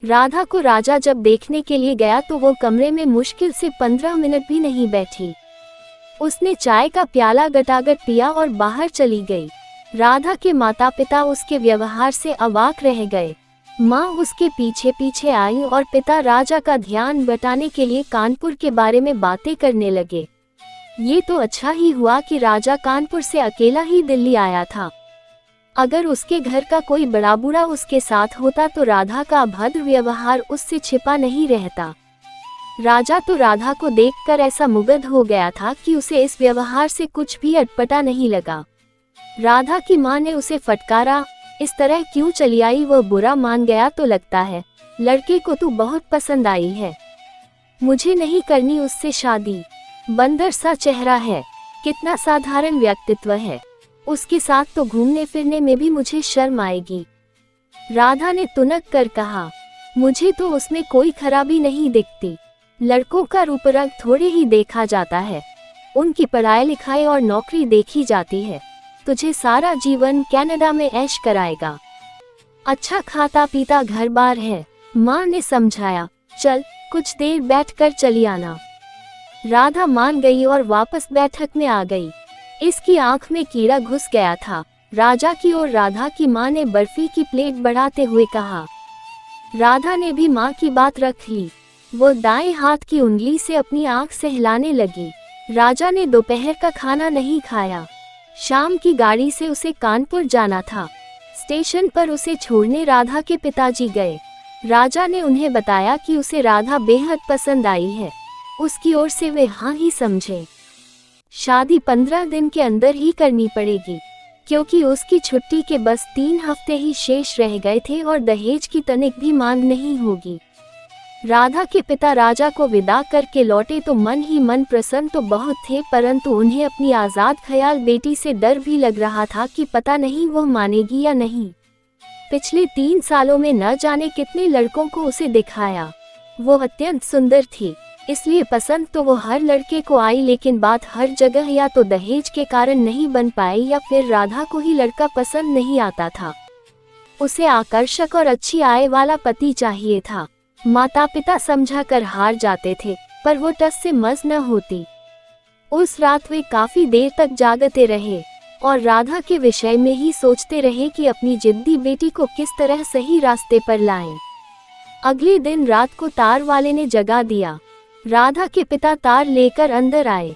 राधा को राजा जब देखने के लिए गया तो वो कमरे में मुश्किल से 15 मिनट भी नहीं बैठी। उसने चाय का प्याला गटागट पिया और बाहर चली गई। राधा के माता पिता उसके व्यवहार से अवाक रह गए। माँ उसके पीछे पीछे आई और पिता राजा का ध्यान बटाने के लिए कानपुर के बारे में बातें करने लगे। ये तो अच्छा ही हुआ कि राजा कानपुर से अकेला ही दिल्ली आया था। अगर उसके घर का कोई बड़ा बूढ़ा उसके साथ होता तो राधा का अभद्र व्यवहार उससे छिपा नहीं रहता। राजा तो राधा को देखकर ऐसा मुग्ध हो गया था कि उसे इस व्यवहार से कुछ भी अटपटा नहीं लगा। राधा की माँ ने उसे फटकारा, इस तरह क्यों चली आई? वह बुरा मान गया तो लगता है। लड़के को तू बहुत पसंद आई है, मुझे नहीं करनी उससे शादी। बंदर सा चेहरा है, कितना साधारण व्यक्तित्व है, उसके साथ तो घूमने फिरने में भी मुझे शर्म आएगी। राधा ने तुनक कर कहा, मुझे तो उसमें कोई खराबी नहीं दिखती। लड़कों का रूप रंग थोड़े ही देखा जाता है, उनकी पढ़ाई लिखाई और नौकरी देखी जाती है। तुझे सारा जीवन कनाडा में ऐश कराएगा, अच्छा खाता पीता घर बार है। माँ ने समझाया, चल कुछ देर बैठकर चली आना। राधा मान गई और वापस बैठक में आ गई। इसकी आंख में कीड़ा घुस गया था। राजा की और राधा की माँ ने बर्फी की प्लेट बढ़ाते हुए कहा। राधा ने भी माँ की बात रख ली। वो दाएं हाथ की उंगली से अपनी आंख से हिलाने लगी। राजा ने दोपहर का खाना नहीं खाया। शाम की गाड़ी से उसे कानपुर जाना था। स्टेशन पर उसे छोड़ने राधा के पिताजी गए। राजा ने उन्हें बताया कि उसे राधा बेहद पसंद आई है, उसकी ओर से वे हाँ ही समझे। शादी 15 दिन के अंदर ही करनी पड़ेगी, क्योंकि उसकी छुट्टी के बस 3 हफ्ते ही शेष रह गए थे और दहेज की तनिक भी मांग नहीं होगी। राधा के पिता राजा को विदा करके लौटे तो मन ही मन प्रसन्न तो बहुत थे, परंतु उन्हें अपनी आजाद ख्याल बेटी से डर भी लग रहा था कि पता नहीं वह मानेगी या नहीं। पिछले 3 सालों में न जाने कितने लड़कों को उसे दिखाया। वो अत्यंत सुंदर थी, इसलिए पसंद तो वो हर लड़के को आई, लेकिन बात हर जगह या तो दहेज के कारण नहीं बन पाई या फिर राधा को ही लड़का पसंद नहीं आता था। उसे आकर्षक और अच्छी आय वाला पति चाहिए था। माता पिता समझा कर हार जाते थे, पर वो टस से मस न होती। उस रात वे काफी देर तक जागते रहे और राधा के विषय में ही सोचते रहे कि अपनी जिद्दी बेटी को किस तरह सही रास्ते पर लाएं। अगले दिन रात को तार वाले ने जगा दिया। राधा के पिता तार लेकर अंदर आए।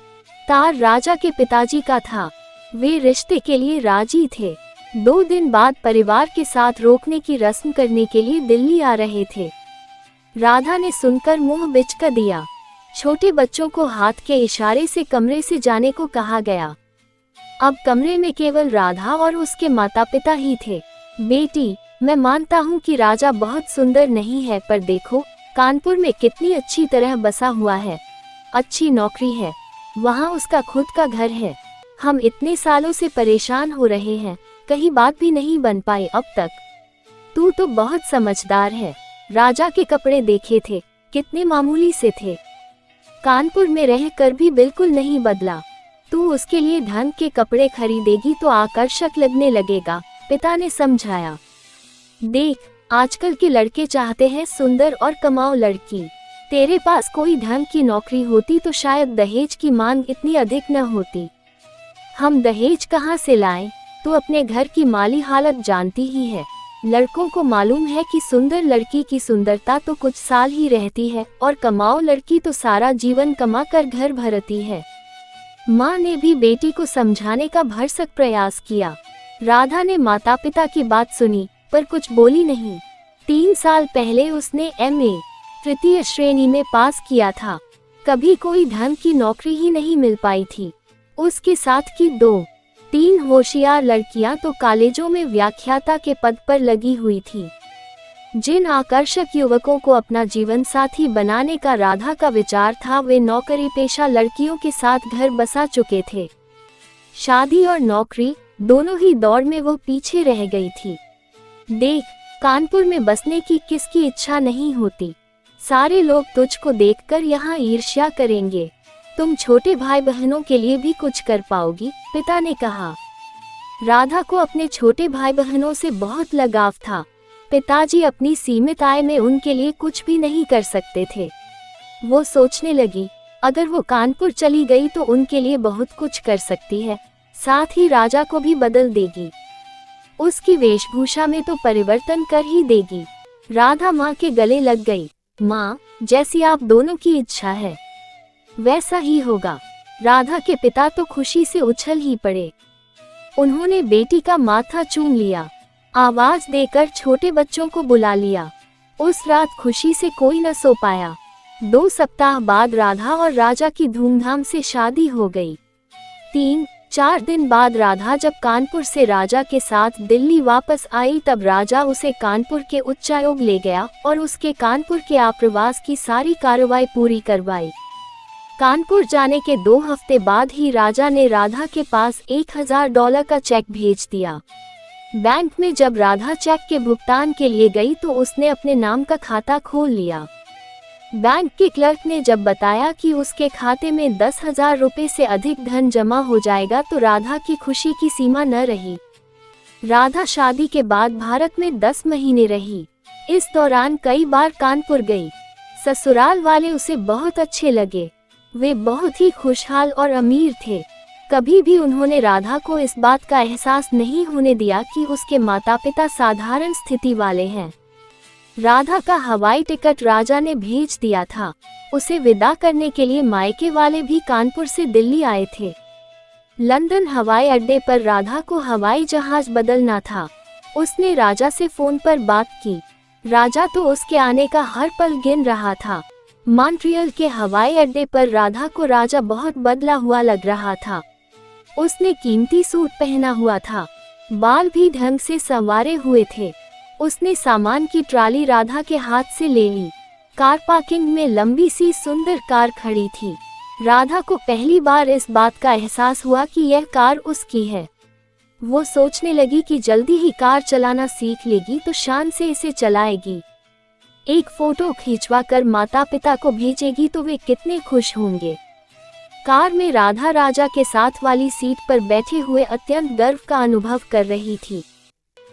तार राजा के पिताजी का था। वे रिश्ते के लिए राजी थे। 2 दिन बाद परिवार के साथ रोकने की रस्म करने के लिए दिल्ली आ रहे थे। राधा ने सुनकर मुंह बिचका दिया। छोटे बच्चों को हाथ के इशारे से कमरे से जाने को कहा गया। अब कमरे में केवल राधा और उसके माता पिता ही थे। बेटी, मैं मानता हूँ कि राजा बहुत सुंदर नहीं है, पर देखो कानपुर में कितनी अच्छी तरह बसा हुआ है, अच्छी नौकरी है, वहाँ उसका खुद का घर है। हम इतने सालों से परेशान हो रहे हैं, कहीं बात भी नहीं बन पाई अब तक। तू तो बहुत समझदार है। राजा के कपड़े देखे थे, कितने मामूली से थे, कानपुर में रहकर भी बिल्कुल नहीं बदला। तू उसके लिए ढंग के कपड़े खरीदेगी तो आकर्षक लगने लगेगा, पिता ने समझाया। देख, आजकल के लड़के चाहते हैं सुंदर और कमाऊ लड़की। तेरे पास कोई ढंग की नौकरी होती तो शायद दहेज की मांग इतनी अधिक न होती। हम दहेज कहाँ से लाएं? तू अपने घर की माली हालत जानती ही है। लड़कों को मालूम है कि सुंदर लड़की की सुंदरता तो कुछ साल ही रहती है और कमाऊ लड़की तो सारा जीवन कमा कर घर भरती है। माँ ने भी बेटी को समझाने का भरसक प्रयास किया। राधा ने माता पिता की बात सुनी पर कुछ बोली नहीं। 3 साल पहले उसने MA तृतीय श्रेणी में पास किया था। कभी कोई ढंग की नौकरी ही नहीं मिल पाई थी। उसके साथ की 2-3 होशियार लड़कियां तो कॉलेजों में व्याख्याता के पद पर लगी हुई थी। जिन आकर्षक युवकों को अपना जीवन साथी बनाने का राधा का विचार था, वे नौकरी पेशा लड़कियों के साथ घर बसा चुके थे। शादी और नौकरी दोनों ही दौड़ में वो पीछे रह गई थी। देख, कानपुर में बसने की किसकी इच्छा नहीं होती। सारे लोग तुझको देखकर यहाँ ईर्ष्या करेंगे। तुम छोटे भाई बहनों के लिए भी कुछ कर पाओगी, पिता ने कहा। राधा को अपने छोटे भाई बहनों से बहुत लगाव था। पिताजी अपनी सीमित आय में उनके लिए कुछ भी नहीं कर सकते थे। वो सोचने लगी, अगर वो कानपुर चली गई तो उनके लिए बहुत कुछ कर सकती है, साथ ही राजा को भी बदल देगी। उसकी वेशभूषा में तो परिवर्तन कर ही देगी। राधा माँ के गले लग गई। माँ, जैसी आप दोनों की इच्छा है वैसा ही होगा। राधा के पिता तो खुशी से उछल ही पड़े। उन्होंने बेटी का माथा चूम लिया, आवाज देकर छोटे बच्चों को बुला लिया। उस रात खुशी से कोई न सो पाया। 2 सप्ताह बाद राधा और राजा की धूमधाम से शादी हो गई। 3-4 दिन बाद राधा जब कानपुर से राजा के साथ दिल्ली वापस आई तब राजा उसे कानपुर के उच्चायोग ले गया और उसके कानपुर के आप्रवास की सारी कार्रवाई पूरी करवाई। कानपुर जाने के 2 हफ्ते बाद ही राजा ने राधा के पास $1000 का चेक भेज दिया। बैंक में जब राधा चेक के भुगतान के लिए गई तो उसने अपने नाम का खाता खोल लिया। बैंक के क्लर्क ने जब बताया कि उसके खाते में 10,000 रुपए से अधिक धन जमा हो जाएगा तो राधा की खुशी की सीमा न रही। राधा शादी के बाद भारत में 10 महीने रही। इस दौरान कई बार कानपुर गई। ससुराल वाले उसे बहुत अच्छे लगे। वे बहुत ही खुशहाल और अमीर थे। कभी भी उन्होंने राधा को इस बात का एहसास नहीं होने दिया कि उसके माता पिता साधारण स्थिति वाले हैं। राधा का हवाई टिकट राजा ने भेज दिया था। उसे विदा करने के लिए मायके वाले भी कानपुर से दिल्ली आए थे। लंदन हवाई अड्डे पर राधा को हवाई जहाज बदलना था। उसने राजा से फोन पर बात की। राजा तो उसके आने का हर पल गिन रहा था। मॉन्ट्रियल के हवाई अड्डे पर राधा को राजा बहुत बदला हुआ लग रहा था। उसने कीमती सूट पहना हुआ था, बाल भी ढंग से संवारे हुए थे। उसने सामान की ट्राली राधा के हाथ से ले ली। कार पार्किंग में लंबी सी सुंदर कार खड़ी थी। राधा को पहली बार इस बात का एहसास हुआ कि यह कार उसकी है। वो सोचने लगी कि जल्दी ही कार चलाना सीख लेगी तो शान से इसे चलाएगी। एक फोटो खिंचवा कर माता पिता को भेजेगी तो वे कितने खुश होंगे। कार में राधा राजा के साथ वाली सीट पर बैठे हुए अत्यंत गर्व का अनुभव कर रही थी।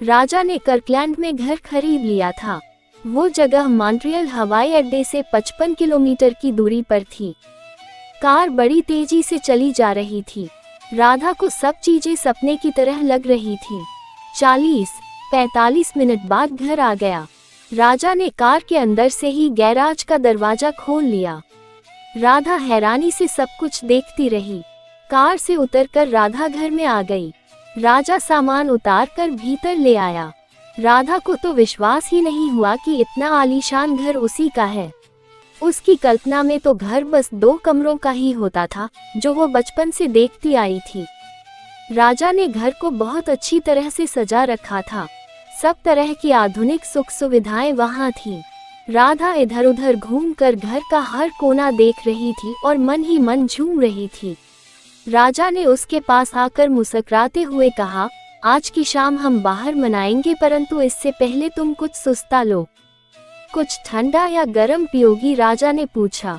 राजा ने कर्कलैंड में घर खरीद लिया था। वो जगह मॉन्ट्रियल हवाई अड्डे से 55 किलोमीटर की दूरी पर थी। कार बड़ी तेजी से चली जा रही थी। राधा को सब चीजें सपने की तरह लग रही थी। 40-45 मिनट बाद घर आ गया। राजा ने कार के अंदर से ही गैराज का दरवाजा खोल लिया। राधा हैरानी से सब कुछ देखती रही। कार से उतरकर राधा घर में आ गई। राजा सामान उतार कर भीतर ले आया। राधा को तो विश्वास ही नहीं हुआ कि इतना आलीशान घर उसी का है। उसकी कल्पना में तो घर बस 2 कमरों का ही होता था जो वो बचपन से देखती आई थी। राजा ने घर को बहुत अच्छी तरह से सजा रखा था। सब तरह की आधुनिक सुख सुविधाएं वहां थी। राधा इधर उधर घूमकर घर का हर कोना देख रही थी और मन ही मन झूम रही थी। राजा ने उसके पास आकर मुस्कुराते हुए कहा, आज की शाम हम बाहर मनाएंगे, परंतु इससे पहले तुम कुछ सुस्ता लो। कुछ ठंडा या गर्म पियोगी? राजा ने पूछा।